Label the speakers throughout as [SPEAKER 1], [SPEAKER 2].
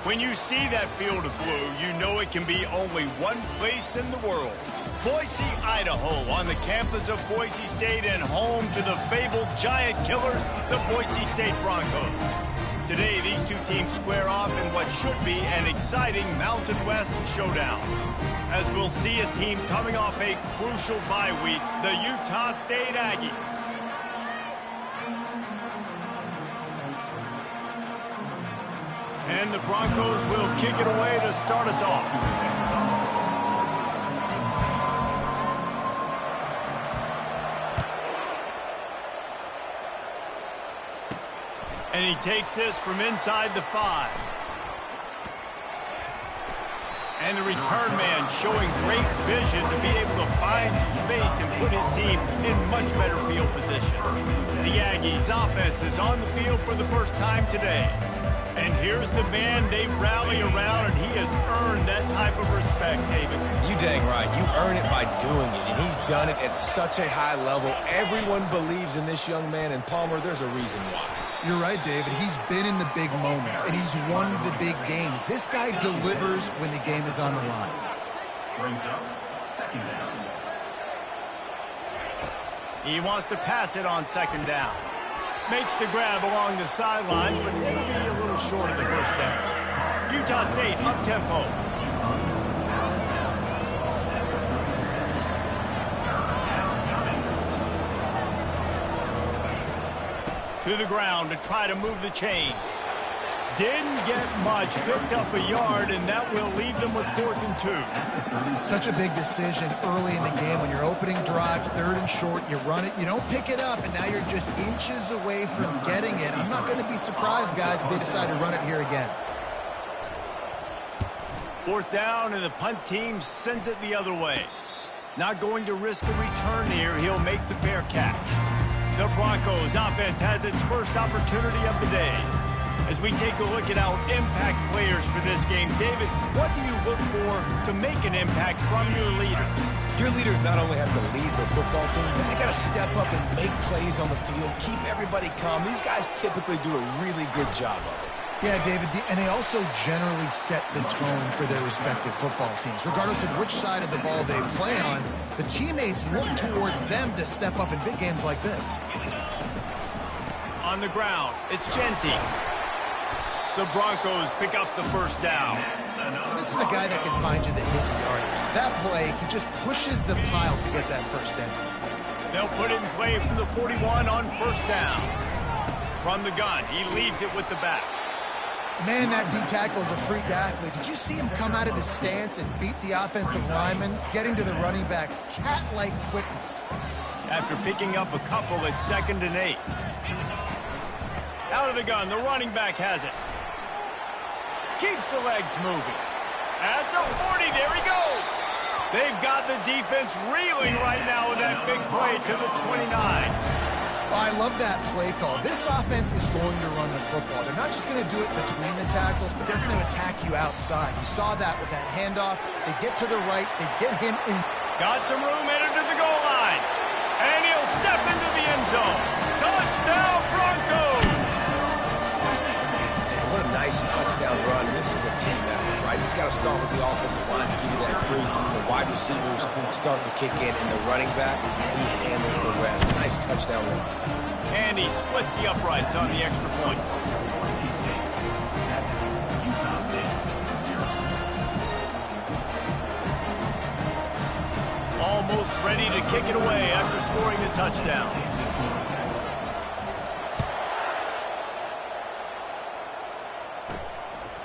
[SPEAKER 1] When you see that field of blue, you know it can be only one place in the world. Boise, Idaho, on the campus of Boise State and home to the fabled giant killers, the Boise State Broncos. Today, these two teams square off in what should be an exciting Mountain West showdown. As we'll see a team coming off a crucial bye week, the Utah State Aggies. And the Broncos will kick it away to start us off. And he takes this from inside the 5. And the return man showing great vision to be able to find some space and put his team in much better field position. The Aggies offense is on the field for the first time today. And here's the man they rally around, and he has earned that type of respect, David.
[SPEAKER 2] You dang right. You earn it by doing it, and he's done it at such a high level. Everyone believes in this young man, and Palmer, there's a reason why.
[SPEAKER 3] You're right, David. He's been in the big moments, and he's won the big games. This guy delivers when the game is on the line.
[SPEAKER 4] Brings up second down.
[SPEAKER 1] He wants to pass it on second down. Makes the grab along the sidelines, but it'll be a little short of the first down. Utah State up-tempo. To the ground to try to move the chains. Didn't get much, picked up a yard, and that will leave them with 4th and 2.
[SPEAKER 3] Such a big decision early in the game. When you're opening drive, 3rd and short, you run it, you don't pick it up, and now you're just inches away from getting it. I'm not going to be surprised, guys, if they decide to run it here again.
[SPEAKER 1] 4th down, and the punt team sends it the other way. Not going to risk a return here. He'll make the fair catch. The Broncos offense has its first opportunity of the day. As we take a look at our impact players for this game, David, what do you look for to make an impact from your leaders?
[SPEAKER 2] Your leaders not only have to lead the football team, but they got to step up and make plays on the field, keep everybody calm. These guys typically do a really good job of it.
[SPEAKER 3] Yeah, David, and they also generally set the tone for their respective football teams. Regardless of which side of the ball they play on, the teammates look towards them to step up in big games like this.
[SPEAKER 1] On the ground, it's Genty. The Broncos pick up the first down.
[SPEAKER 3] This is a guy that can find you the hidden yardage. That play, he just pushes the pile to get that first down.
[SPEAKER 1] They'll put it in play from the 41 on first down. From the gun, he leaves it with the back.
[SPEAKER 3] Man, that D-tackle is a freak athlete. Did you see him come out of his stance and beat the offensive lineman, getting to the running back? Cat-like quickness.
[SPEAKER 1] After picking up a couple at 2nd and 8. Out of the gun, the running back has it. Keeps the legs moving. At the 40, there he goes. They've got the defense reeling right now with that big play to the 29.
[SPEAKER 3] I love that play call. This offense is going to run the football. They're not just going to do it between the tackles, but they're going to attack you outside. You saw that with that handoff. They get to the right. They get him in.
[SPEAKER 1] Got some room headed to the goal line. And he'll step into the end zone. Touchdown, Broncos!
[SPEAKER 2] What a nice touchdown run, and this is a team effort, right? It's got to start with the offensive line to give you that crease, and the wide receivers start to kick in, and the running back, he handles the rest. Nice touchdown run.
[SPEAKER 1] And he splits the uprights on the extra point. Almost ready to kick it away after scoring the touchdown.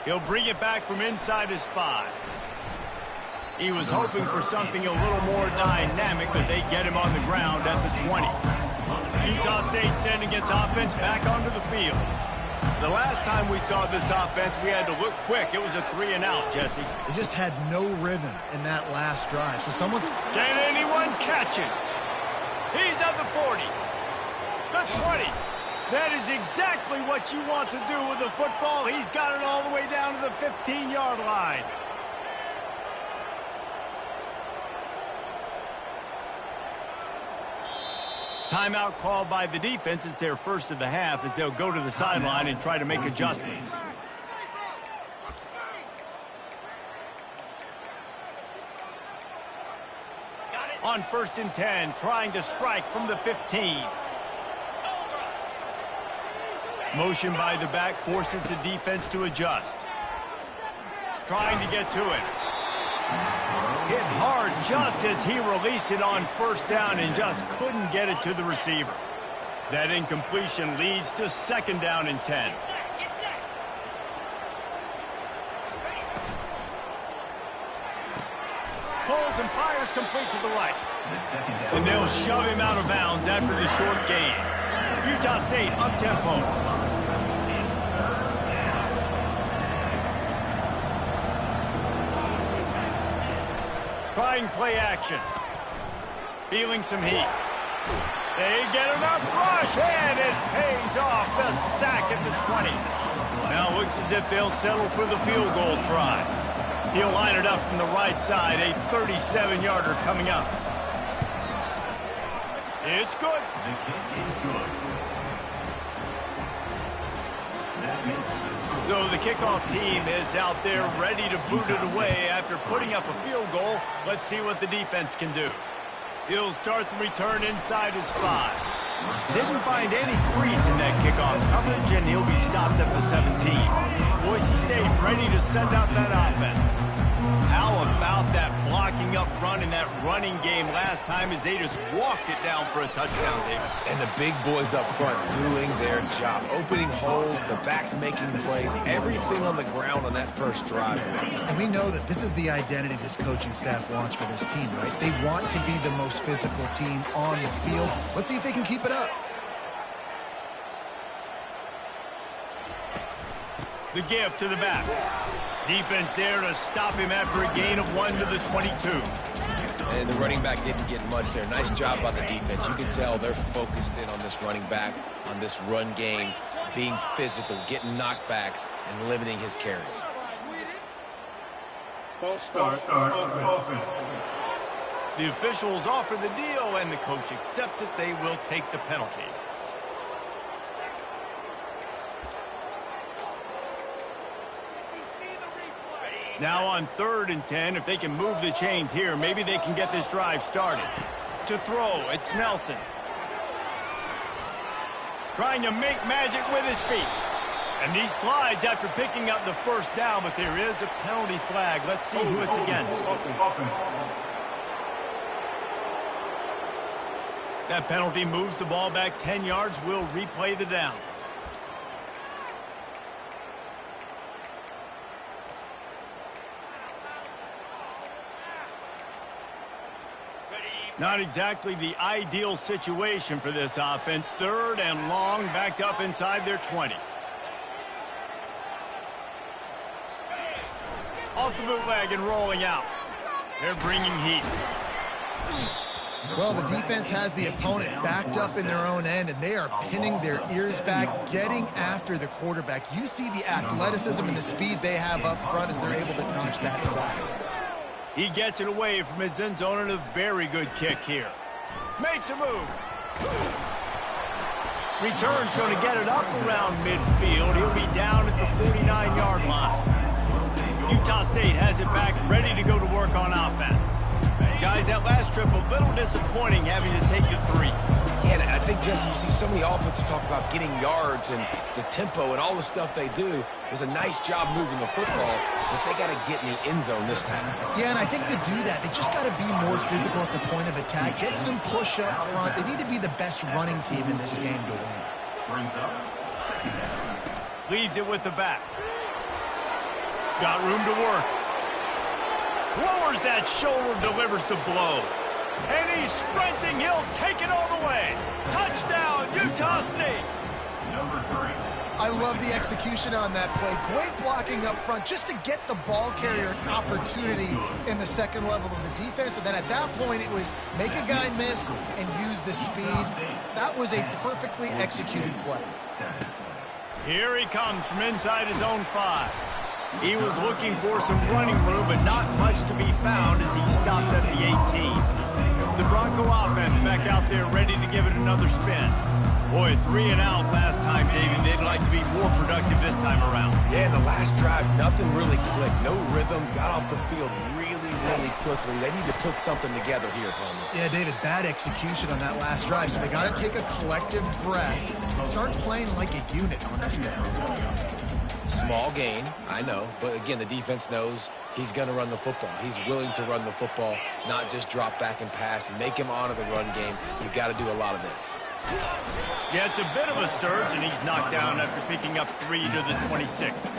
[SPEAKER 1] He'll bring it back from inside his 5. He was hoping for something a little more dynamic, but they get him on the ground at the 20. Utah State sending its offense back onto the field. The last time we saw this offense, we had to look quick. It was a 3-and-out, Jesse.
[SPEAKER 3] They just had no rhythm in that last drive. So someone's...
[SPEAKER 1] Can anyone catch it? He's at the 40. The 20. That is exactly what you want to do with the football. He's got it all the way down to the 15-yard line. Timeout called by the defense. It's their first of the half as they'll go to the sideline and try to make adjustments. on 1st and 10, trying to strike from the 15. Motion by the back forces the defense to adjust. Trying to get to it. Hit hard just as he released it on 1st down and just couldn't get it to the receiver. That incompletion leads to 2nd down and 10. Pulls and fires complete to the right. And they'll shove him out of bounds after the short gain. Utah State up-tempo. Trying play action. Feeling some heat. They get enough rush, and it pays off. The sack at the 20. Now looks as if they'll settle for the field goal try. He'll line it up from the right side. A 37-yarder coming up. It's good.
[SPEAKER 4] The kick is good. That makes the score.
[SPEAKER 1] So the kickoff team is out there ready to boot it away after putting up a field goal. Let's see what the defense can do. He'll start the return inside his 5. Didn't find any crease in that kickoff coverage, and he'll be stopped at the 17. Boise State ready to send out that offense. How about that blocking up front in that running game last time as they just walked it down for a touchdown, David?
[SPEAKER 2] And the big boys up front doing their job. Opening holes, the backs making plays, everything on the ground on that first drive.
[SPEAKER 3] And we know that this is the identity this coaching staff wants for this team, right? They want to be the most physical team on the field. Let's see if they can keep it up.
[SPEAKER 1] The give to the back. Defense there to stop him after a gain of 1 to the 22.
[SPEAKER 2] And the running back didn't get much there. Nice job by the defense. You can tell they're focused in on this running back, on this run game, being physical, getting knockbacks, and limiting his carries.
[SPEAKER 4] False start offense.
[SPEAKER 1] The officials offer the deal, and the coach accepts it. They will take the penalty. Now on 3rd and 10, if they can move the chains here, maybe they can get this drive started. To throw, it's Nelson. Trying to make magic with his feet. And he slides after picking up the 1st down, but there is a penalty flag. Let's see who it's against. That penalty moves the ball back 10 yards. We'll replay the down. Not exactly the ideal situation for this offense. 3rd and long, backed up inside their 20. Off the bootleg and rolling out. They're bringing heat.
[SPEAKER 3] Well, the defense has the opponent backed up in their own end, and they are pinning their ears back, getting after the quarterback. You see the athleticism and the speed they have up front as they're able to notch that side.
[SPEAKER 1] He gets it away from his end zone and a very good kick here. Makes a move. Return's going to get it up around midfield. He'll be down at the 49-yard line. Utah State has it back, ready to go to work on offense. Guys, that last trip a little disappointing having to take the 3.
[SPEAKER 2] Yeah, I think, Jesse, you see so many offenses talk about getting yards and the tempo and all the stuff they do. It was a nice job moving the football, but they got to get in the end zone this time.
[SPEAKER 3] Yeah, and I think to do that, they just got to be more physical at the point of attack, get some push up front. They need to be the best running team in this game to win.
[SPEAKER 4] Brings up 2nd down.
[SPEAKER 1] Leaves it with the back. Got room to work. Lowers that shoulder, delivers the blow. And he's sprinting. He'll take it all the way. Touchdown, Utah State.
[SPEAKER 4] Number 3.
[SPEAKER 3] I love the execution on that play. Great blocking up front just to get the ball carrier an opportunity in the 2nd level of the defense. And then at that point, it was make a guy miss and use the speed. That was a perfectly executed play.
[SPEAKER 1] Here he comes from inside his own 5. He was looking for some running room, but not much to be found as he stopped at the 18. The Bronco offense back out there ready to give it another spin. Boy, 3 and out last time, David. They'd like to be more productive this time around.
[SPEAKER 2] Yeah, in the last drive, nothing really clicked. No rhythm, got off the field really really quickly. They need to put something together here, Palmer.
[SPEAKER 3] Yeah, David, bad execution on that last drive, so they got to take a collective breath and start playing like a unit on this one.
[SPEAKER 2] Small gain, I know, but again, the defense knows he's going to run the football. He's willing to run the football, not just drop back and pass, make him honor the run game. You've got to do a lot of this.
[SPEAKER 1] Yeah, it's a bit of a surge, and he's knocked down after picking up 3 to the 26.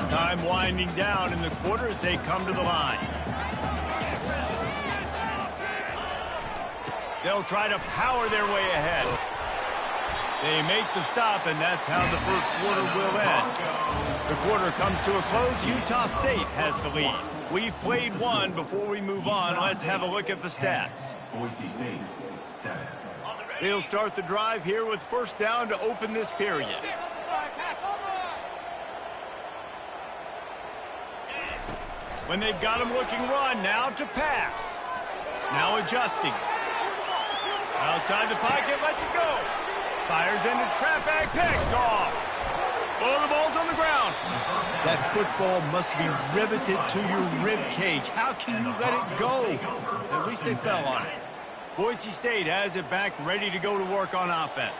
[SPEAKER 1] Time winding down in the quarter as they come to the line. They'll try to power their way ahead. They make the stop, and that's how the first quarter will end. The quarter comes to a close. Utah State has the lead. We've played one. Before we move on, let's have a look at the stats.
[SPEAKER 4] Boise State, 7.
[SPEAKER 1] They'll start the drive here with first down to open this period. When they've got him looking run, now to pass. Now adjusting. Outside the pocket, lets it go. Fires into traffic, picked off. Oh, the ball's on the ground. That football must be riveted to your rib cage. How can you let it go? At least they fell on it. Boise State has it back, ready to go to work on offense.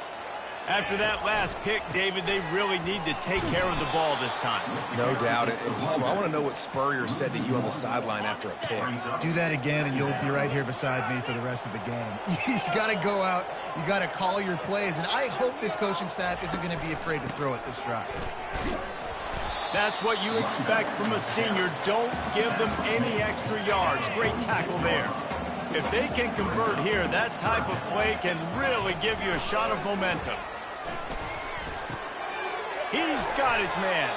[SPEAKER 1] After that last pick, David, they really need to take care of the ball this time.
[SPEAKER 2] No doubt. And Palmer, I want to know what Spurrier said to you on the sideline after a pick.
[SPEAKER 3] Do that again, and you'll be right here beside me for the rest of the game. You got to go out. You got to call your plays, and I hope this coaching staff isn't going to be afraid to throw it this drive.
[SPEAKER 1] That's what you expect from a senior. Don't give them any extra yards. Great tackle there. If they can convert here, that type of play can really give you a shot of momentum. He's got his man.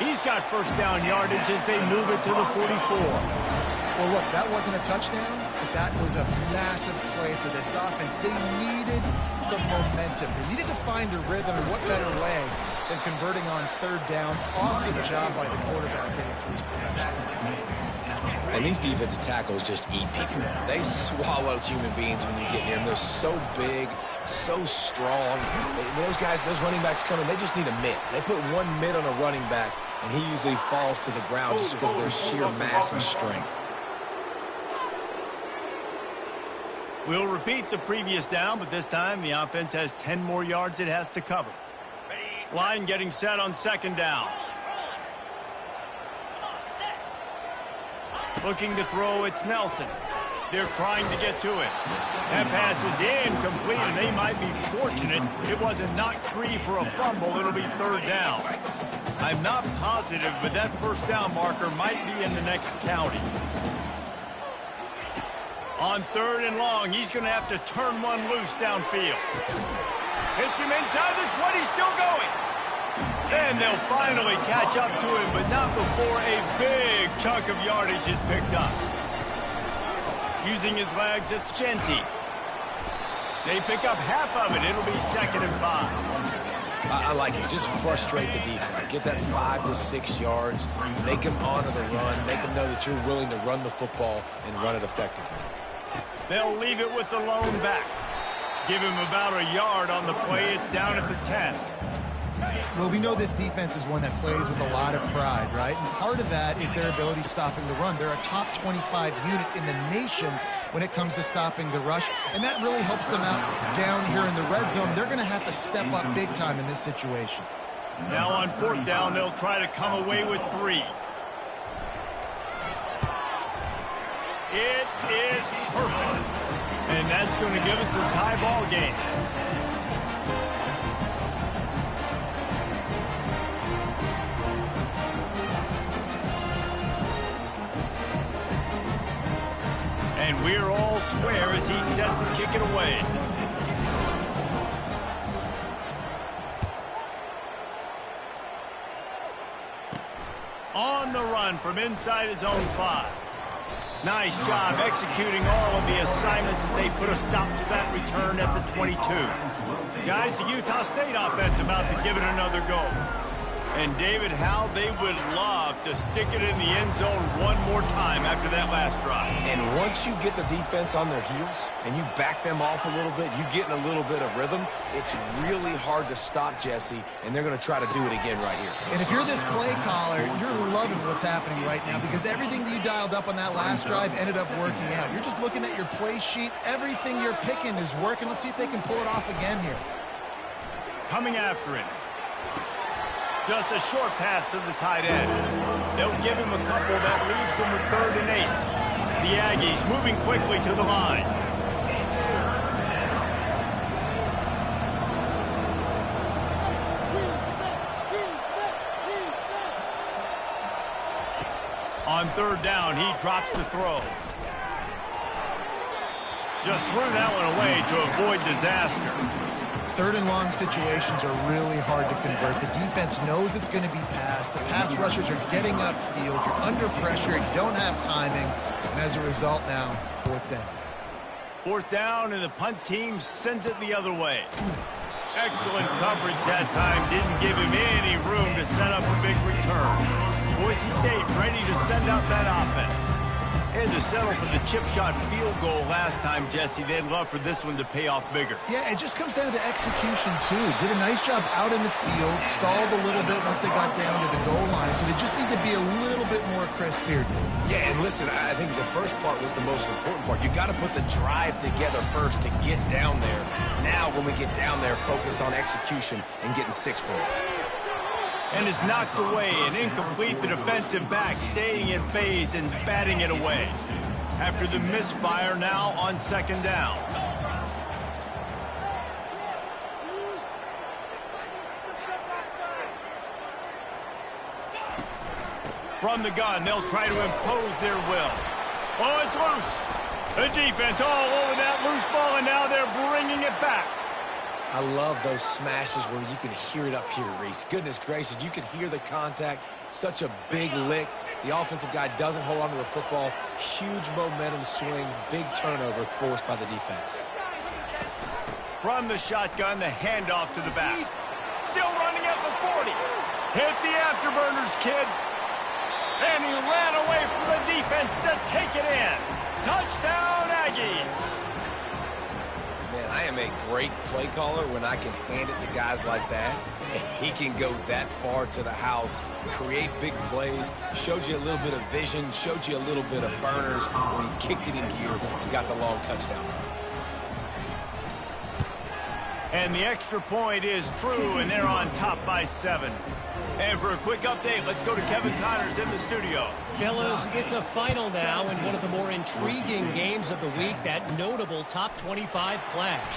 [SPEAKER 1] He's got first down yardage as they move it to the 44.
[SPEAKER 3] Well, look, that wasn't a touchdown, but that was a massive play for this offense. They needed some momentum. They needed to find a rhythm, and what better way than converting on third down. Awesome job by the quarterback getting through his protection.
[SPEAKER 2] And these defensive tackles just eat people. They swallow human beings when you get near them. They're so big, so strong. Those guys, those running backs coming, they just need a mitt. They put one mitt on a running back, and he usually falls to the ground just because of their sheer mass and strength.
[SPEAKER 1] We'll repeat the previous down, but this time the offense has 10 more yards it has to cover. Line getting set on second down. Looking to throw, it's Nelson. They're trying to get to it. That pass is incomplete, and they might be fortunate it wasn't knocked free for a fumble. It'll be third down. I'm not positive, but that first down marker might be in the next county. On third and long, he's going to have to turn one loose downfield. Hits him inside the 20, still going. And they'll finally catch up to him, but not before a big chunk of yardage is picked up. Using his legs, it's Genty. They pick up half of it. It'll be 2nd and 5.
[SPEAKER 2] I like it. Just frustrate the defense. Get that 5 to 6 yards. Make them honor the run. Make them know that you're willing to run the football and run it effectively.
[SPEAKER 1] They'll leave it with the lone back. Give him about a yard on the play. It's down at the 10.
[SPEAKER 3] Well, we know this defense is one that plays with a lot of pride, right? And part of that is their ability stopping the run. They're a top 25 unit in the nation when it comes to stopping the rush, and that really helps them out down here in the red zone. They're going to have to step up big time in this situation.
[SPEAKER 1] Now on fourth down, they'll try to come away with 3. It is perfect. And that's going to give us a tie ball game. And we're all square as he's set to kick it away. On the run from inside his own 5. Nice job executing all of the assignments as they put a stop to that return at the 22. Guys, the Utah State offense about to give it another go. And David, how they would love to stick it in the end zone one more time after that last drive.
[SPEAKER 2] And once you get the defense on their heels and you back them off a little bit, you get in a little bit of rhythm, it's really hard to stop, Jesse, and they're going to try to do it again right here.
[SPEAKER 3] And if you're this play caller, you're loving what's happening right now because everything you dialed up on that last drive ended up working out. You're just looking at your play sheet. Everything you're picking is working. Let's see if they can pull it off again here.
[SPEAKER 1] Coming after it. Just a short pass to the tight end. They'll give him a couple that leaves him with 3rd and 8. The Aggies moving quickly to the line. On 3rd down, he drops the throw. Just threw that one away to avoid disaster.
[SPEAKER 3] 3rd and long situations are really hard to convert. The defense knows it's going to be passed. The pass rushers are getting upfield. You're under pressure. You don't have timing. And as a result now, 4th down.
[SPEAKER 1] 4th down, and the punt team sends it the other way. Excellent coverage that time. Didn't give him any room to set up a big return. Boise State ready to send out that offense. Had to settle for the chip shot field goal last time, Jesse. They'd love for this one to pay off bigger.
[SPEAKER 3] Yeah, it just comes down to execution, too. Did a nice job out in the field, stalled a little bit once they got down to the goal line, so they just need to be a little bit more crisp here.
[SPEAKER 2] Yeah, and listen, I think the first part was the most important part. You got to put the drive together first to get down there. Now, when we get down there, focus on execution and getting 6 points.
[SPEAKER 1] And is knocked away and incomplete. The defensive back staying in phase and batting it away. After the misfire, now on 2nd down. From the gun, they'll try to impose their will. Oh, it's loose. The defense all over that loose ball, and now they're bringing it back.
[SPEAKER 2] I love those smashes where you can hear it up here, Reese. Goodness gracious, you can hear the contact. Such a big lick. The offensive guy doesn't hold on to the football. Huge momentum swing, big turnover forced by the defense.
[SPEAKER 1] From the shotgun, the handoff to the back. Still running at the 40. Hit the afterburners, kid. And he ran away from the defense to take it in. Touchdown, Aggies.
[SPEAKER 2] Man, I am a great play caller when I can hand it to guys like that. And he can go that far to the house, create big plays, showed you a little bit of vision, showed you a little bit of burners when he kicked it in gear and got the long touchdown.
[SPEAKER 1] And the extra point is true, and they're on top by 7. And for a quick update, let's go to Kevin Connors in the studio.
[SPEAKER 5] Fellas, it's a final now in one of the more intriguing games of the week, that notable top 25 clash.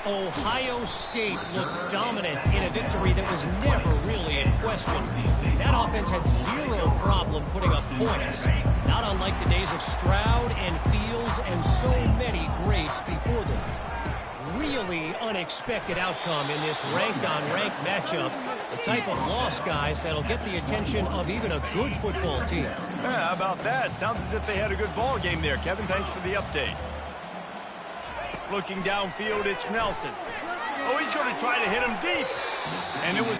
[SPEAKER 5] Ohio State looked dominant in a victory that was never really in question. That offense had zero problem putting up points, not unlike the days of Stroud and Fields and so many greats before them. Really unexpected outcome in this ranked-on-ranked matchup. The type of loss, guys, that'll get the attention of even a good football team.
[SPEAKER 1] Yeah, how about that? Sounds as if they had a good ball game there. Kevin, thanks for the update. Looking downfield, it's Nelson. Oh, he's going to try to hit him deep. And it was...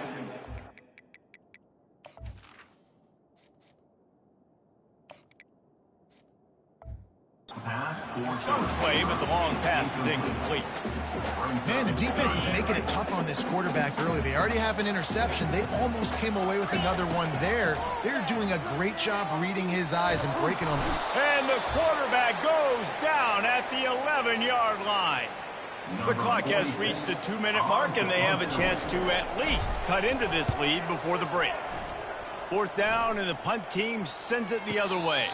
[SPEAKER 1] Some play, but the long pass is incomplete.
[SPEAKER 3] Man, the defense is making it tough on this quarterback early. They already have an interception. They almost came away with another one there. They're doing a great job reading his eyes and breaking them.
[SPEAKER 1] And the quarterback goes down at the 11-yard line. The clock has reached the 2-minute mark, and they have a chance to at least cut into this lead before the break. 4th down, and the punt team sends it the other way.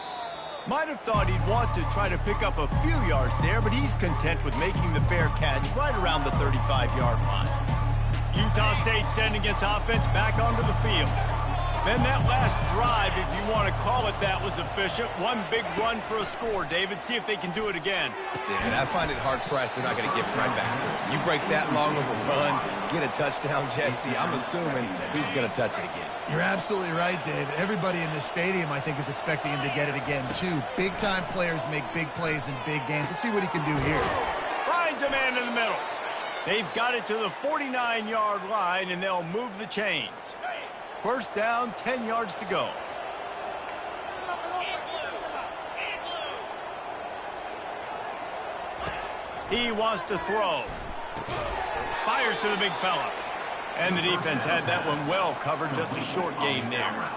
[SPEAKER 1] Might have thought he'd want to try to pick up a few yards there, but he's content with making the fair catch right around the 35-yard line. Utah State sending its offense back onto the field. Then that last drive, if you want to call it that, was efficient. One big run for a score, David. See if they can do it again.
[SPEAKER 2] Yeah, and I find it hard-pressed they're not going to give it right back to him. You break that long of a run, get a touchdown, Jesse, I'm assuming he's going to touch it again.
[SPEAKER 3] You're absolutely right, Dave. Everybody in this stadium, I think, is expecting him to get it again, too. Big-time players make big plays in big games. Let's see what he can do here.
[SPEAKER 1] Finds a man in the middle. They've got it to the 49-yard line, and they'll move the chains. First down, 10 yards to go. He wants to throw. Fires to the big fella. And the defense had that one well covered. Just a short gain there.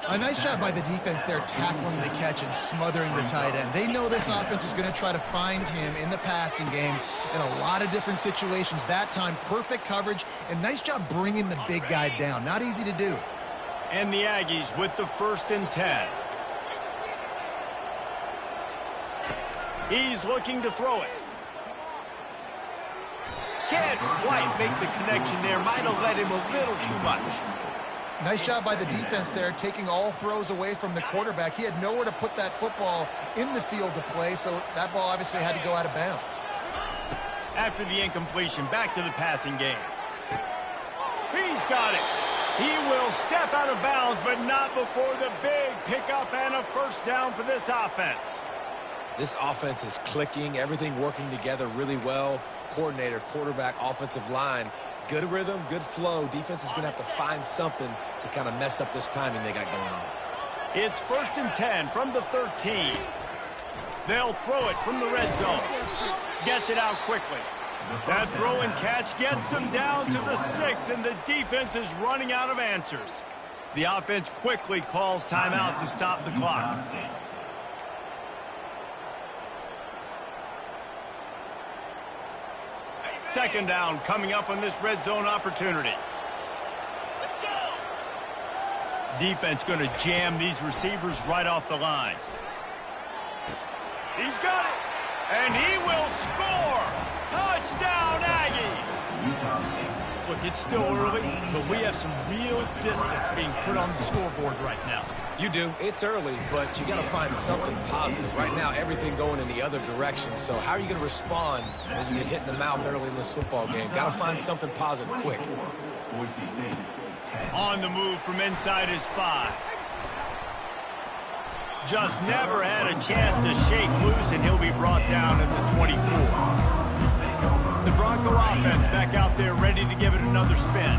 [SPEAKER 3] A nice job by the defense there tackling the catch and smothering the tight end. They know this offense is going to try to find him in the passing game in a lot of different situations. That time, perfect coverage, and nice job bringing the big guy down. Not easy to do.
[SPEAKER 1] And the Aggies with the 1st and 10. He's looking to throw it. Can't quite make the connection there. Might have led him a little too much.
[SPEAKER 3] Nice job by the defense there, taking all throws away from the quarterback. He had nowhere to put that football in the field to play, so that ball obviously had to go out of bounds.
[SPEAKER 1] After the incompletion, back to the passing game. He's got it. He will step out of bounds, but not before the big pickup and a first down for this offense.
[SPEAKER 2] This offense is clicking, everything working together really well. Coordinator, quarterback, offensive line. Good rhythm, good flow. Defense is going to have to find something to kind of mess up this timing they got going on.
[SPEAKER 1] It's 1st and 10 from the 13. They'll throw it from the red zone. Gets it out quickly. That throw and catch gets them down to the 6, and the defense is running out of answers. The offense quickly calls timeout to stop the clock. Second down coming up on this red zone opportunity. Defense going to jam these receivers right off the line. He's got it, and he will score. Touchdown, Aggies. Look, it's still early, but we have some real distance being put on the scoreboard right now.
[SPEAKER 2] You do. It's early, but you got to find something positive. Right now, everything going in the other direction. So how are you going to respond when you get hit in the mouth early in this football game? Got to find something positive quick.
[SPEAKER 1] On the move from inside his 5. Just never had a chance to shake loose, and he'll be brought down at the 24. The Bronco offense back out there ready to give it another spin.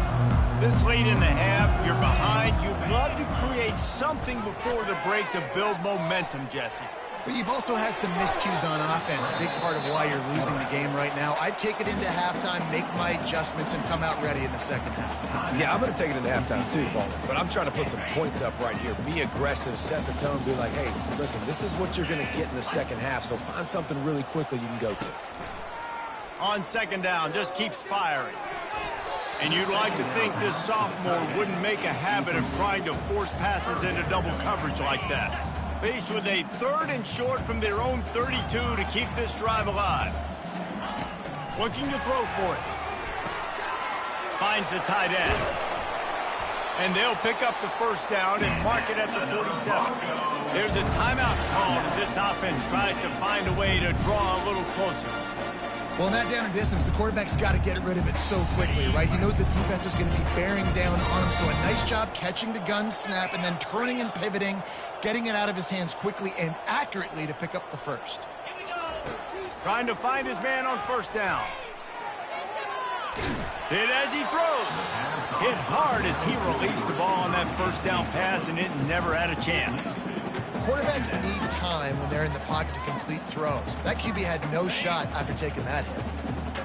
[SPEAKER 1] This late in the half, you're behind. You'd love to create something before the break to build momentum, Jesse.
[SPEAKER 3] But you've also had some miscues on offense, a big part of why you're losing the game right now. I'd take it into halftime, make my adjustments, and come out ready in the second half.
[SPEAKER 2] Yeah, I'm going to take it into halftime too, Paul. But I'm trying to put some points up right here. Be aggressive, set the tone, be like, hey, listen, this is what you're going to get in the second half, so find something really quickly you can go to.
[SPEAKER 1] On second down, just keeps firing. And you'd like to think this sophomore wouldn't make a habit of trying to force passes into double coverage like that. Faced with a 3rd and short from their own 32 to keep this drive alive. Looking to throw for it. Finds the tight end. And they'll pick up the first down and mark it at the 47. There's a timeout called as this offense tries to find a way to draw a little closer.
[SPEAKER 3] Well, in that down and distance, the quarterback's got to get rid of it so quickly, right? He knows the defense is going to be bearing down on him, so a nice job catching the gun snap and then turning and pivoting, getting it out of his hands quickly and accurately to pick up the first.
[SPEAKER 1] Trying to find his man on first down. Hit as he throws. Hit hard as he released the ball on that first down pass, and it never had a chance.
[SPEAKER 3] Quarterbacks need time when they're in the pocket to complete throws. That QB had no shot after taking that hit.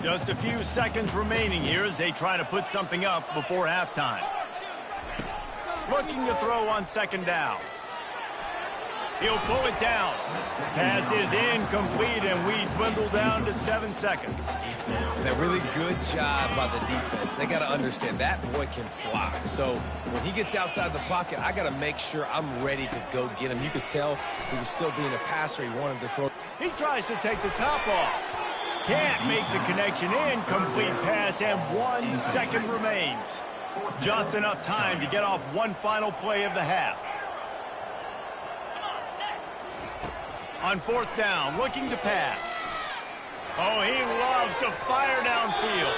[SPEAKER 1] Just a few seconds remaining here as they try to put something up before halftime. Looking to throw on second down. He'll pull it down. Pass is incomplete, and we dwindle down to 7 seconds.
[SPEAKER 2] That really good job by the defense. They got to understand that boy can fly. So when he gets outside the pocket, I got to make sure I'm ready to go get him. You could tell he was still being a passer. He wanted to throw.
[SPEAKER 1] He tries to take the top off. Can't make the connection. Incomplete pass, and 1 second remains. Just enough time to get off one final play of the half. On fourth down, looking to pass. Oh, he loves to fire downfield.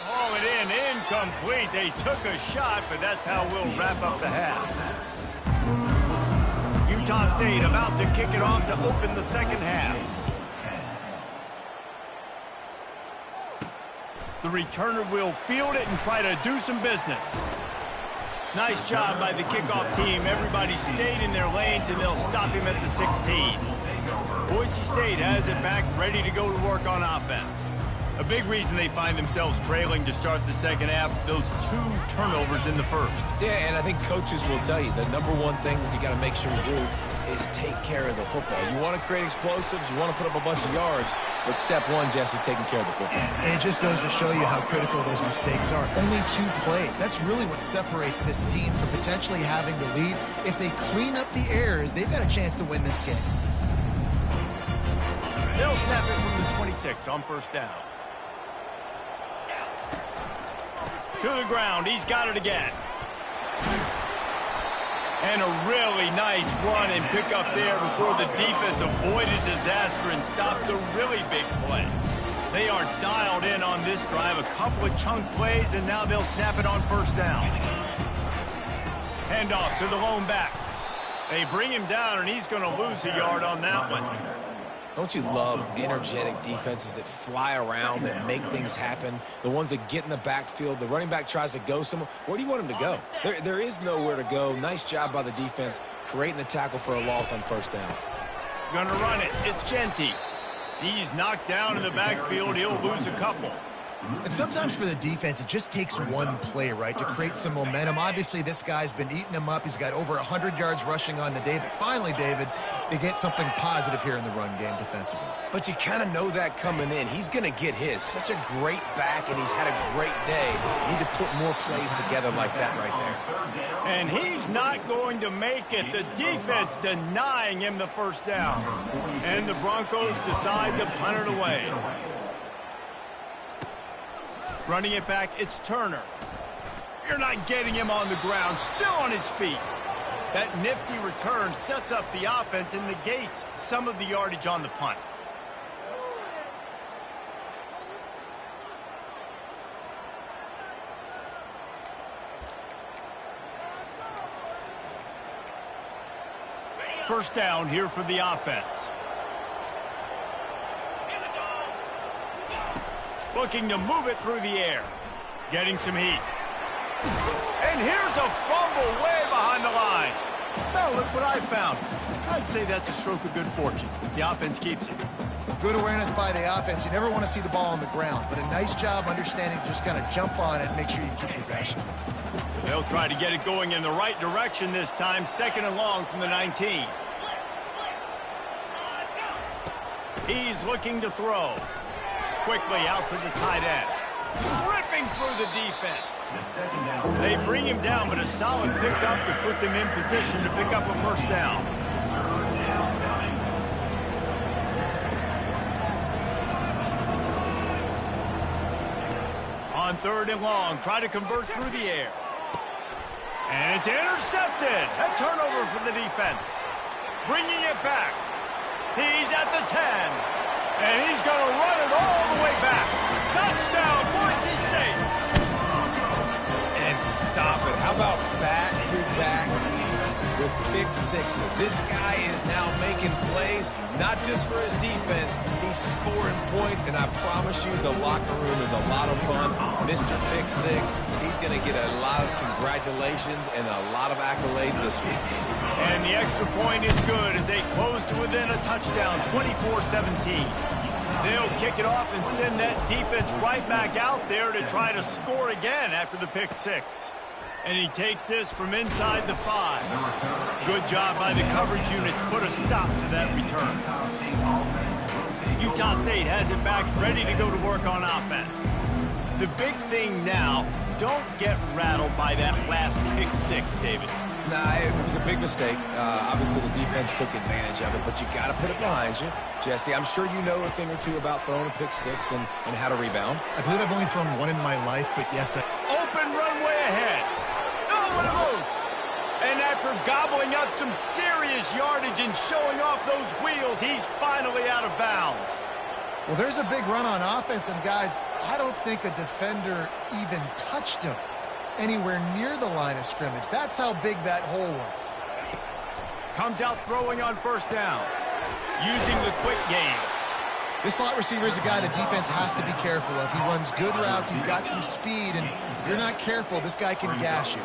[SPEAKER 1] Oh, it incomplete. They took a shot, but that's how we'll wrap up the half. You Utah State about to kick it off to open the second half. The returner will field it and try to do some business. Nice job by the kickoff team. Everybody stayed in their lanes, and they'll stop him at the 16. Boise State has it back, ready to go to work on offense. A big reason they find themselves trailing to start the second half, those 2 turnovers in the first.
[SPEAKER 2] Yeah, and I think coaches will tell you the number one thing that you got to make sure you do is take care of the football. You want to create explosives, you want to put up a bunch of yards, but step one, Jesse, taking care of the football.
[SPEAKER 3] And it just goes to show you how critical those mistakes are. Only 2 plays. That's really what separates this team from potentially having the lead. If they clean up the errors, they've got a chance to win this game.
[SPEAKER 1] They'll snap it from the 26 on first down. To the ground. He's got it again. And a really nice run and pick up there before the defense avoided disaster and stopped the really big play. They are dialed in on this drive. A couple of chunk plays, and now they'll snap it on first down. Handoff to the lone back. They bring him down, and he's going to lose a yard on that one.
[SPEAKER 2] Don't you love energetic defenses that fly around, that make things happen? The ones that get in the backfield. The running back tries to go somewhere. Where do you want him to go? There is nowhere to go. Nice job by the defense, creating the tackle for a loss on first down.
[SPEAKER 1] Gonna run it. It's Genty. He's knocked down in the backfield. He'll lose a couple.
[SPEAKER 3] And sometimes for the defense, it just takes one play, right, to create some momentum. Obviously, this guy's been eating them up. He's got over 100 yards rushing on the day. But finally, David, they get something positive here in the run game defensively.
[SPEAKER 2] But you kind of know that coming in. He's going to get his. Such a great back, and he's had a great day. You need to put more plays together like that right there.
[SPEAKER 1] And he's not going to make it. The defense denying him the first down. And the Broncos decide to punt it away. Running it back, it's Turner. You're not getting him on the ground, still on his feet. That nifty return sets up the offense and negates some of the yardage on the punt. First down here for the offense. Looking to move it through the air. Getting some heat. And here's a fumble way behind the line. Now look what I found. I'd say that's a stroke of good fortune. The offense keeps it.
[SPEAKER 3] Good awareness by the offense. You never want to see the ball on the ground, but a nice job understanding just kind of jump on it and make sure you keep possession.
[SPEAKER 1] They'll try to get it going in the right direction this time. Second and long from the 19. He's looking to throw. Quickly out to the tight end. Ripping through the defense. They bring him down, but a solid pickup to put them in position to pick up a first down. On third and long, try to convert through the air. And it's intercepted. A turnover for the defense. Bringing it back. He's at the 10. And he's going to run it all the way back. Touchdown, Boise State.
[SPEAKER 2] And stop it. How about back-to-back weeks with pick sixes? This guy is now making plays, not just for his defense. He's scoring points, and I promise you the locker room is a lot of fun. Mr. Pick Six, he's going to get a lot of congratulations and a lot of accolades this week.
[SPEAKER 1] And the extra point is good as they close to within a touchdown, 24-17. They'll kick it off and send that defense right back out there to try to score again after the pick six. And he takes this from inside the 5. Good job by the coverage unit to put a stop to that return. Utah State has it back, ready to go to work on offense. The big thing now, don't get rattled by that last pick six, David.
[SPEAKER 2] Nah, it was a big mistake. Obviously, the defense took advantage of it, but you got to put it behind you. Jesse, I'm sure you know a thing or two about throwing a pick six and how to rebound.
[SPEAKER 3] I believe I've only thrown one in my life, but yes.
[SPEAKER 1] Open runway ahead. No, what a move. And after gobbling up some serious yardage and showing off those wheels, he's finally out of bounds.
[SPEAKER 3] Well, there's a big run on offense, and guys, I don't think a defender even touched him anywhere near the line of scrimmage. That's how big that hole was.
[SPEAKER 1] Comes out throwing on first down. Using the quick game.
[SPEAKER 3] This slot receiver is a guy the defense has to be careful of. He runs good routes. He's got some speed, and if you're not careful, this guy can gash you.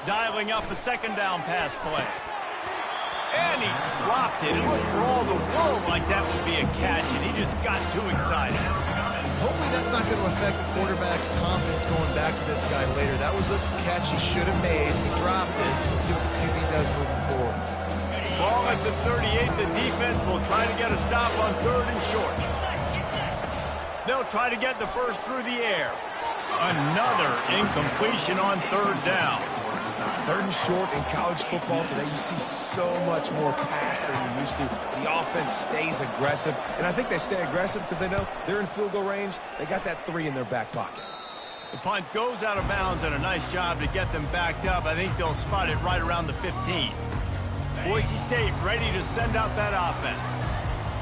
[SPEAKER 1] Dialing up a second down pass play. And he dropped it. It looked for all the world like that would be a catch, and he just got too excited.
[SPEAKER 3] Hopefully that's not going to affect the quarterback's confidence going back to this guy later. That was a catch he should have made. He dropped it. Let's see what the QB does moving forward.
[SPEAKER 1] Ball at the 38. The defense will try to get a stop on third and short. They'll try to get the first through the air. Another incompletion on third down.
[SPEAKER 2] Third and short in college football today, you see so much more pass than you used to. The offense stays aggressive, and I think they stay aggressive because they know they're in field goal range. They got that 3 in their back pocket.
[SPEAKER 1] The punt goes out of bounds, and a nice job to get them backed up. I think they'll spot it right around the 15. Boise State ready to send out that offense.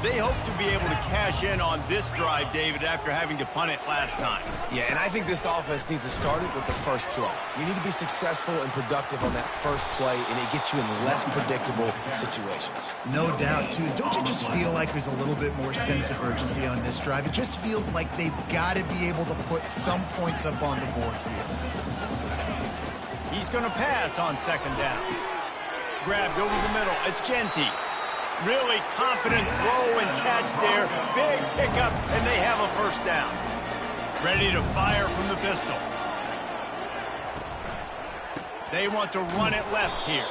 [SPEAKER 1] They hope to be able to cash in on this drive, David, after having to punt it last time.
[SPEAKER 2] Yeah, and I think this offense needs to start it with the first play. You need to be successful and productive on that first play, and it gets you in less predictable situations.
[SPEAKER 3] No doubt, too. Don't you just feel like there's a little bit more sense of urgency on this drive? It just feels like they've got to be able to put some points up on the board here.
[SPEAKER 1] He's going to pass on second down. Grabbed over the middle. It's Genty. Really confident throw and catch there. Big pickup, and they have a first down. Ready to fire from the pistol. They want to run it left here.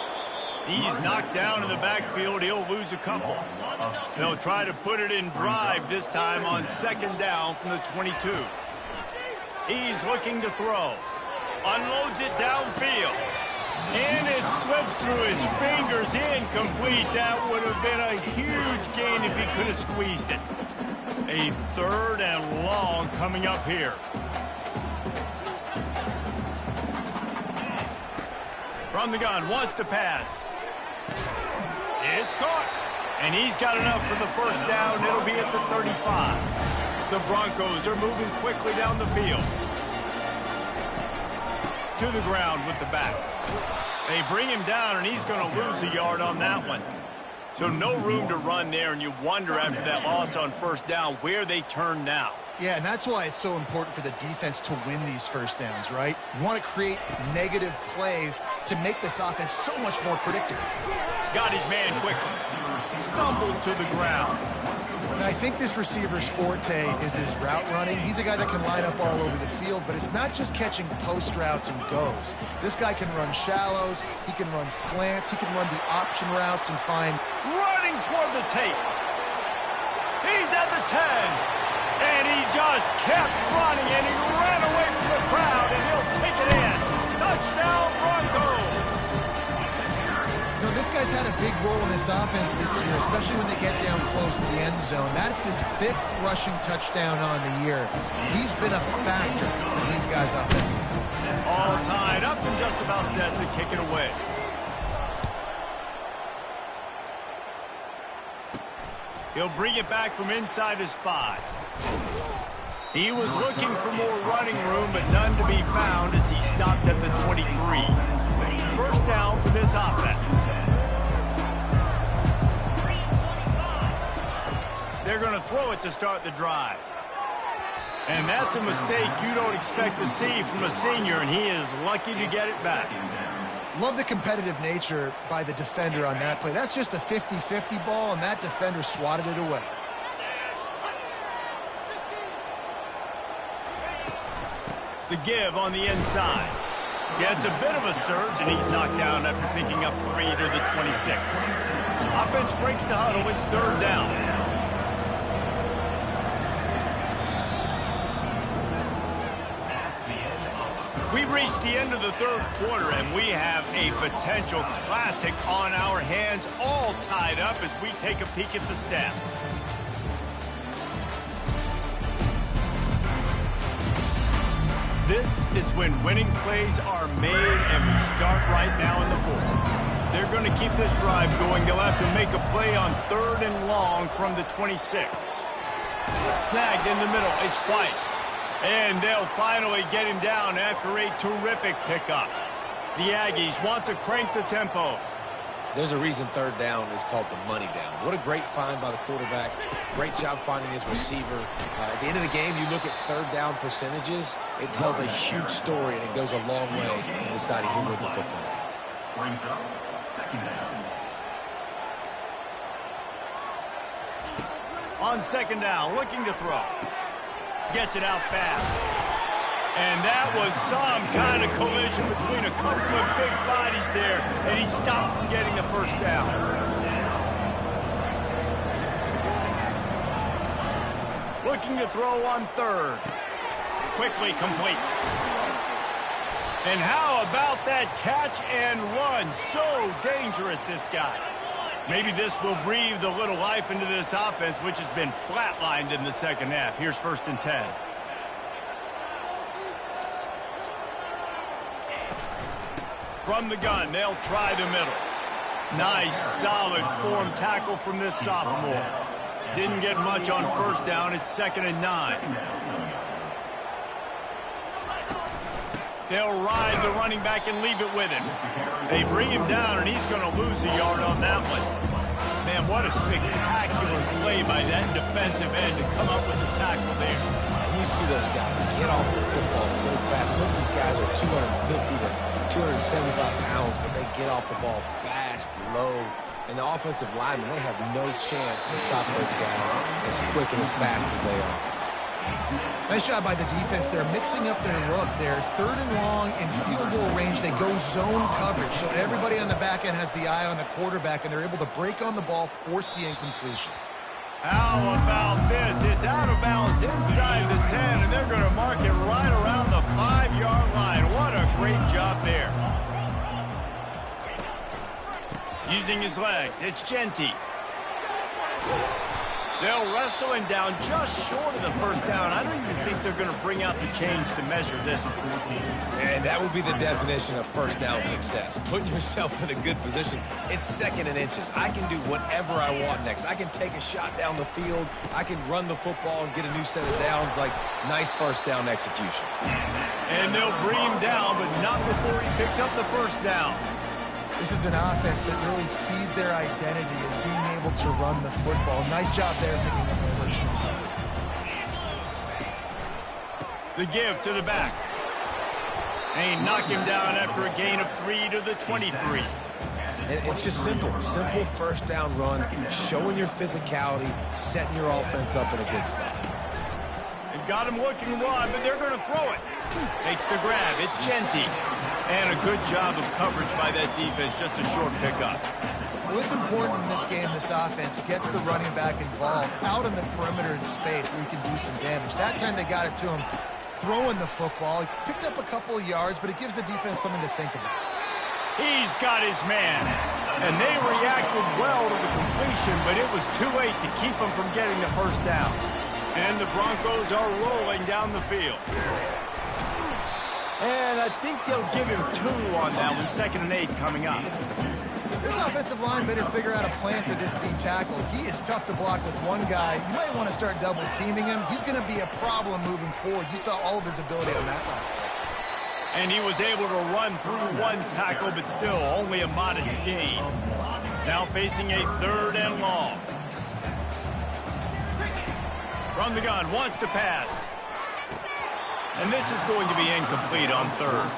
[SPEAKER 1] He's knocked down in the backfield. He'll lose a couple. They'll try to put it in drive this time on second down from the 22. He's looking to throw. Unloads it downfield. And it slips through his fingers, incomplete. That would have been a huge gain if he could have squeezed it. A third and long coming up here. From the gun, wants to pass. It's caught. And he's got enough for the first down. It'll be at the 35. The Broncos are moving quickly down the field. To the ground with the back. They bring him down, and he's going to lose a yard on that one. So no room to run there, and you wonder after that loss on first down where they turn now.
[SPEAKER 3] Yeah, and that's why it's so important for the defense to win these first downs, right? You want to create negative plays to make this offense so much more predictable.
[SPEAKER 1] Got his man quickly. Stumbled to the ground.
[SPEAKER 3] And I think this receiver's forte is his route running. He's a guy that can line up all over the field, but it's not just catching post routes and goes. This guy can run shallows, he can run slants, he can run the option routes and find...
[SPEAKER 1] Running toward the tape. He's at the 10. And he just kept running, and he ran away from the crowd, and he'll take it in. Touchdown, Broncos.
[SPEAKER 3] You know, this guy's had a big role in this offense this year, especially when they get down close to the end zone. That's his 5th rushing touchdown on the year. He's been a factor for these guys offensively.
[SPEAKER 1] All tied up and just about set to kick it away. He'll bring it back from inside his 5. He was looking for more running room, but none to be found as he stopped at the 23. First down for this offense. They're going to throw it to start the drive. And that's a mistake you don't expect to see from a senior, and he is lucky to get it back.
[SPEAKER 3] Love the competitive nature by the defender on that play. That's just a 50-50 ball, and that defender swatted it away.
[SPEAKER 1] The give on the inside. Yeah, it's a bit of a surge, and he's knocked down after picking up 3 to the 26. Offense breaks the huddle. It's third down. We've reached the end of the third quarter, and we have a potential classic on our hands, all tied up as we take a peek at the stats. This is when winning plays are made, and we start right now in the fourth. They're going to keep this drive going. They'll have to make a play on third and long from the 26. Snagged in the middle. It's White. And they'll finally get him down after a terrific pickup. The Aggies want to crank the tempo.
[SPEAKER 2] There's a reason third down is called the money down. What a great find by the quarterback. Great job finding his receiver. At the end of the game, you look at third down percentages. It tells a huge story, and it goes a long way in deciding who wins a football game.
[SPEAKER 4] Brings up second down.
[SPEAKER 1] On second down, looking to throw. Gets it out fast. And that was some kind of collision between a couple of big bodies there, and he stopped from getting the first down. Looking to throw on third. Quickly complete. And how about that catch and run? So dangerous, this guy. Maybe this will breathe a little life into this offense, which has been flatlined in the second half. Here's 1st and 10. From the gun, they'll try the middle. Nice, solid form tackle from this sophomore. Didn't get much on first down. It's 2nd and 9. They'll ride the running back and leave it with him. They bring him down, and he's going to lose a yard on that one. Man, what a spectacular play by that defensive end to come up with the tackle there.
[SPEAKER 2] And you see those guys get off the football so fast. Most of these guys are 250 to 275 pounds, but they get off the ball fast, low. And the offensive linemen, they have no chance to stop those guys as quick and as fast as they are.
[SPEAKER 3] Nice job by the defense. They're mixing up their look. They're 3rd and long in field goal range. They go zone coverage. So everybody on the back end has the eye on the quarterback, and they're able to break on the ball, force the incompletion.
[SPEAKER 1] How about this? It's out of bounds inside the 10, and they're going to mark it right around the 5-yard line. What a great job there. Using his legs, it's Genty. They'll wrestle him down just short of the first down. I don't even think they're going to bring out the chains to measure this one.
[SPEAKER 2] And that would be the definition of first down success. Putting yourself in a good position. It's 2nd and inches. I can do whatever I want next. I can take a shot down the field. I can run the football and get a new set of downs. Like, nice first down execution.
[SPEAKER 1] And they'll bring him down, but not before he picks up the first down.
[SPEAKER 3] This is an offense that really sees their identity as being able to run the football. Nice job there picking up the first down.
[SPEAKER 1] The give to the back. They knock him down after a gain of 3 to the 23.
[SPEAKER 2] And it's just simple. Simple first down run, showing your physicality, setting your offense up in a good spot.
[SPEAKER 1] They've got him looking wide, but they're going to throw it. Makes the grab. It's Genty. And a good job of coverage by that defense. Just a short pickup.
[SPEAKER 3] Well, it's important in this game, this offense gets the running back involved out on the perimeter in space where he can do some damage. That time they got it to him throwing the football. He picked up a couple of yards, but it gives the defense something to think about.
[SPEAKER 1] He's got his man. And they reacted well to the completion, but it was too late to keep him from getting the first down. And the Broncos are rolling down the field. And I think they'll give him 2 on that one. 2nd and 8 coming up.
[SPEAKER 3] This offensive line better figure out a plan for this D tackle. He is tough to block with one guy. You might want to start double teaming him. He's going to be a problem moving forward. You saw all of his ability on that last play.
[SPEAKER 1] And he was able to run through one tackle, but still only a modest gain. Now facing a 3rd and long. From the gun, wants to pass. And this is going to be incomplete on 3rd.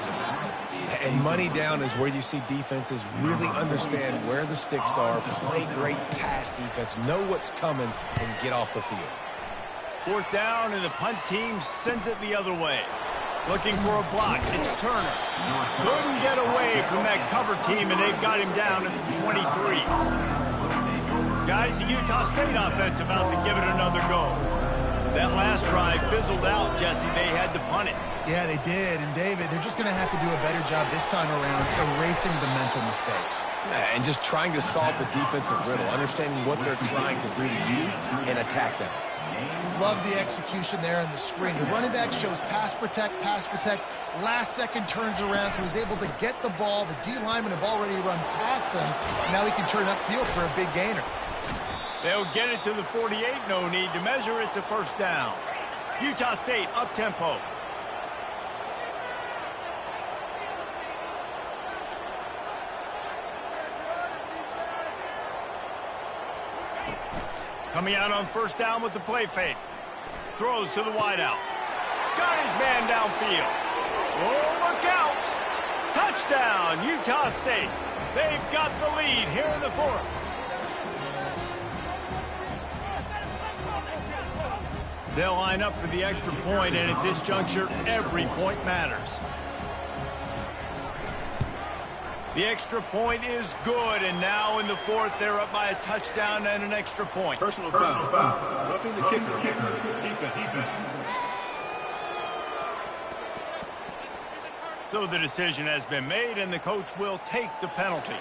[SPEAKER 2] And money down is where you see defenses really understand where the sticks are, play great pass defense, know what's coming, and get off the field.
[SPEAKER 1] 4th down, and the punt team sends it the other way. Looking for a block. It's Turner. Couldn't get away from that cover team, and they've got him down at the 23. Guys, the Utah State offense about to give it another go. That last drive fizzled out, Jesse. They had to punt it.
[SPEAKER 3] Yeah, they did. And, David, they're just going to have to do a better job this time around erasing the mental mistakes.
[SPEAKER 2] And just trying to solve the defensive riddle, understanding what they're trying to do to you and attack them.
[SPEAKER 3] Love the execution there on the screen. The running back shows pass protect, last second turns around, so he's able to get the ball. The D linemen have already run past him. Now he can turn upfield for a big gainer.
[SPEAKER 1] They'll get it to the 48. No need to measure. It's a first down. Utah State up-tempo. Coming out on first down with the play fake. Throws to the wideout. Got his man downfield. Oh, look out! Touchdown, Utah State. They've got the lead here in the fourth. They'll line up for the extra point, and at this juncture, every point matters. The extra point is good, and now in the fourth, they're up by a touchdown and an extra point.
[SPEAKER 6] Personal foul. Roughing the kicker. Defense.
[SPEAKER 1] So the decision has been made, and the coach will take the penalty.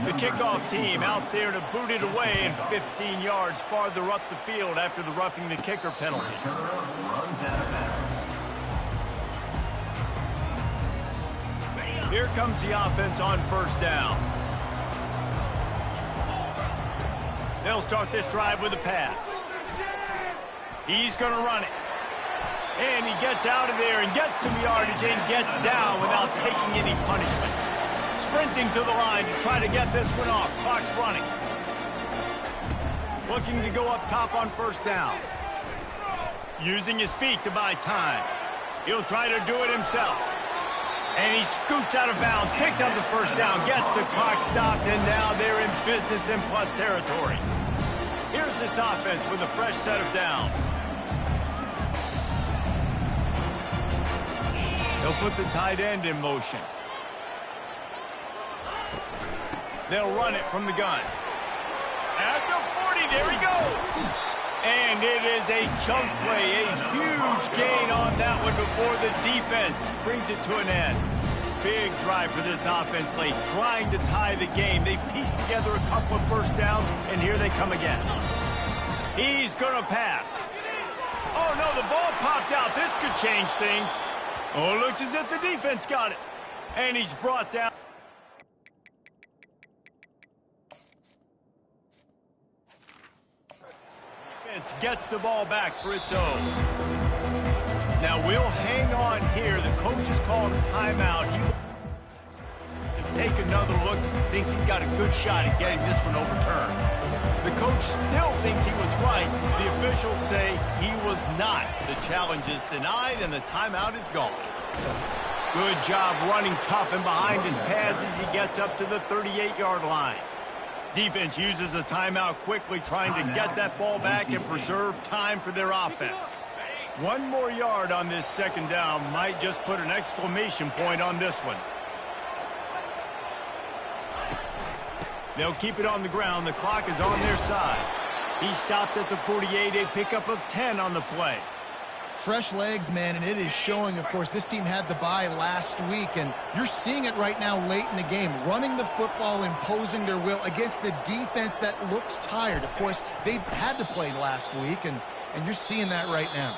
[SPEAKER 1] The kickoff team out there to boot it away and 15 yards farther up the field after the roughing the kicker penalty. Here comes the offense on first down. They'll start this drive with a pass. He's going to run it. And he gets out of there and gets some yardage and gets down without taking any punishment. Sprinting to the line to try to get this one off. Clock's running. Looking to go up top on first down. Using his feet to buy time. He'll try to do it himself. And he scoots out of bounds, picks up the first down, gets the clock stopped, and now they're in business and plus territory. Here's this offense with a fresh set of downs. They'll put the tight end in motion. They'll run it from the gun. At the 40, there he goes. And it is a chunk play, a huge gain on that one before the defense brings it to an end. Big drive for this offense late, trying to tie the game. They pieced together a couple of first downs, and here they come again. He's going to pass. Oh, no, the ball popped out. This could change things. Oh, it looks as if the defense got it. And he's brought down. Defense gets the ball back for its own. Now we'll hang on here. The coach has called a timeout. He will take another look. Thinks he's got a good shot at getting this one overturned. The coach still thinks he was right. The officials say he was not. The challenge is denied, and the timeout is gone. Good job running tough and behind his pads as he gets up to the 38-yard line. Defense uses a timeout quickly, trying to get that ball back and preserve time for their offense. One more yard on this second down might just put an exclamation point on this one. They'll keep it on the ground. The clock is on their side. He stopped at the 48, a pickup of 10 on the play.
[SPEAKER 3] Fresh legs, man, and it is showing, of course, this team had the bye last week, and you're seeing it right now late in the game, running the football, imposing their will against the defense that looks tired. Of course, they had to play last week, and you're seeing that right now.